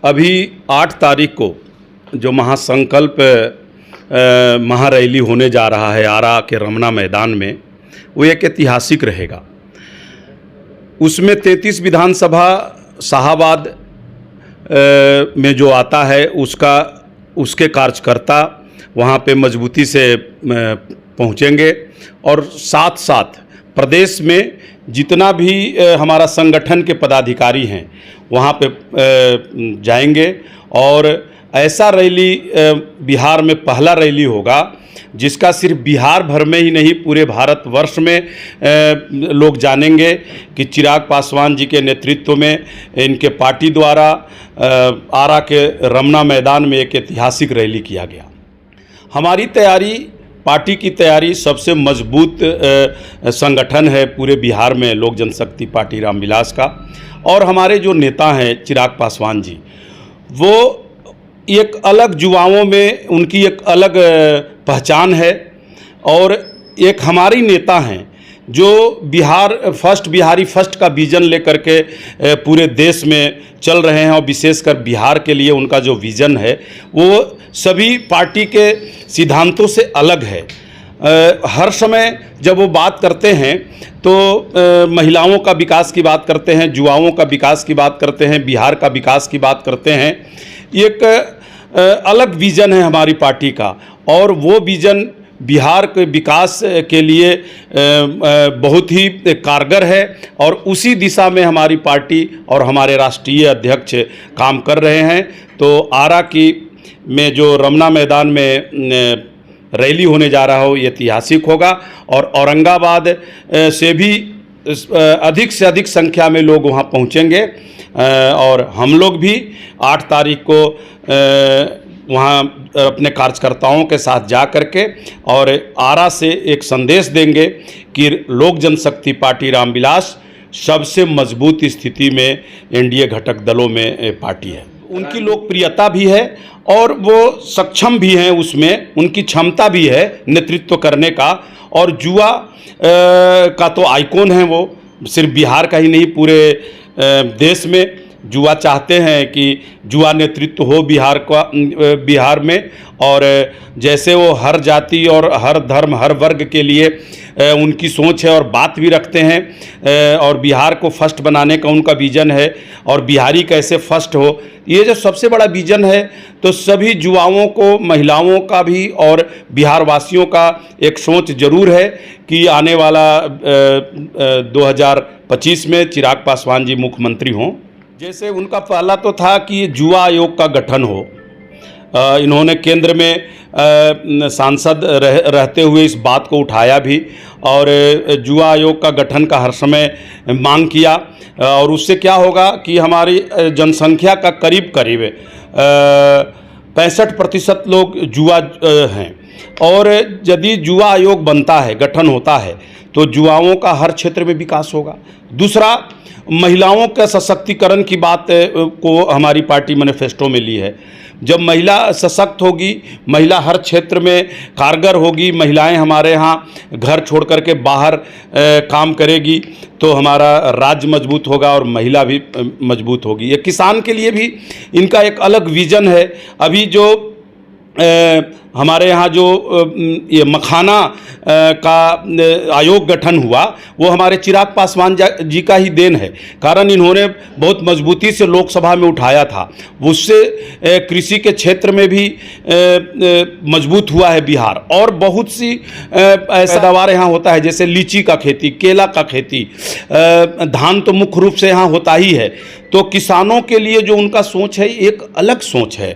अभी 8 तारीख को जो महासंकल्प महारैली होने जा रहा है आरा के रमना मैदान में, वो एक ऐतिहासिक रहेगा। उसमें 33 विधानसभा शाहाबाद में जो आता है उसके कार्यकर्ता वहाँ पे मजबूती से पहुँचेंगे और साथ साथ प्रदेश में जितना भी हमारा संगठन के पदाधिकारी हैं वहाँ पे जाएंगे और ऐसा रैली बिहार में पहला रैली होगा जिसका सिर्फ बिहार भर में ही नहीं पूरे भारतवर्ष में लोग जानेंगे कि चिराग पासवान जी के नेतृत्व में इनके पार्टी द्वारा आरा के रमना मैदान में एक ऐतिहासिक रैली किया गया। हमारी तैयारी, पार्टी की तैयारी, सबसे मजबूत संगठन है पूरे बिहार में लोक जनशक्ति पार्टी रामविलास का, और हमारे जो नेता हैं चिराग पासवान जी, वो एक अलग युवाओं में उनकी एक अलग पहचान है और एक हमारी नेता हैं जो बिहारी फर्स्ट का विज़न लेकर के पूरे देश में चल रहे हैं और विशेषकर बिहार के लिए उनका जो विज़न है वो सभी पार्टी के सिद्धांतों से अलग है। हर समय जब वो बात करते हैं तो महिलाओं का विकास की बात करते हैं, युवाओं का विकास की बात करते हैं, बिहार का विकास की बात करते हैं। एक अलग विज़न है हमारी पार्टी का और वो विज़न बिहार के विकास के लिए बहुत ही कारगर है और उसी दिशा में हमारी पार्टी और हमारे राष्ट्रीय अध्यक्ष काम कर रहे हैं। तो आरा में जो रमना मैदान में रैली होने जा रहा हो ये ऐतिहासिक होगा और औरंगाबाद से भी अधिक से अधिक संख्या में लोग वहाँ पहुँचेंगे और हम लोग भी 8 तारीख को वहाँ अपने कार्यकर्ताओं के साथ जा करके और आरा से एक संदेश देंगे कि लोक जनशक्ति पार्टी रामविलास सबसे मजबूत स्थिति में एनडीए घटक दलों में पार्टी है। उनकी लोकप्रियता भी है और वो सक्षम भी हैं, उसमें उनकी क्षमता भी है नेतृत्व करने का, और युवा का तो आइकॉन है वो, सिर्फ बिहार का ही नहीं पूरे देश में युवा चाहते हैं कि युवा नेतृत्व हो बिहार में। और जैसे वो हर जाति और हर धर्म हर वर्ग के लिए उनकी सोच है और बात भी रखते हैं और बिहार को फर्स्ट बनाने का उनका विज़न है और बिहारी कैसे फर्स्ट हो, ये जो सबसे बड़ा विज़न है। तो सभी युवाओं को, महिलाओं का भी और बिहार वासियों का एक सोच जरूर है कि आने वाला 2025 में चिराग पासवान जी मुख्यमंत्री हों। जैसे उनका पहला तो था कि युवा आयोग का गठन हो। इन्होंने केंद्र में सांसद रहते हुए इस बात को उठाया भी और युवा आयोग का गठन का हर समय मांग किया और उससे क्या होगा कि हमारी जनसंख्या का करीब 65% लोग युवा हैं और यदि युवा आयोग बनता है, गठन होता है, तो युवाओं का हर क्षेत्र में विकास होगा। दूसरा, महिलाओं का सशक्तिकरण की बात को हमारी पार्टी मैनिफेस्टो में ली है। जब महिला सशक्त होगी, महिला हर क्षेत्र में कारगर होगी, महिलाएं हमारे यहाँ घर छोड़ कर के बाहर काम करेगी तो हमारा राज्य मजबूत होगा और महिला भी मजबूत होगी। ये किसान के लिए भी इनका एक अलग विज़न है। अभी जो हमारे यहाँ जो ये मखाना का आयोग गठन हुआ वो हमारे चिराग पासवान जी का ही देन है, कारण इन्होंने बहुत मजबूती से लोकसभा में उठाया था। उससे कृषि के क्षेत्र में भी मजबूत हुआ है बिहार और बहुत सी ऐसा पैदावार यहाँ होता है, जैसे लीची का खेती, केला का खेती, धान तो मुख्य रूप से यहाँ होता ही है। तो किसानों के लिए जो उनका सोच है एक अलग सोच है।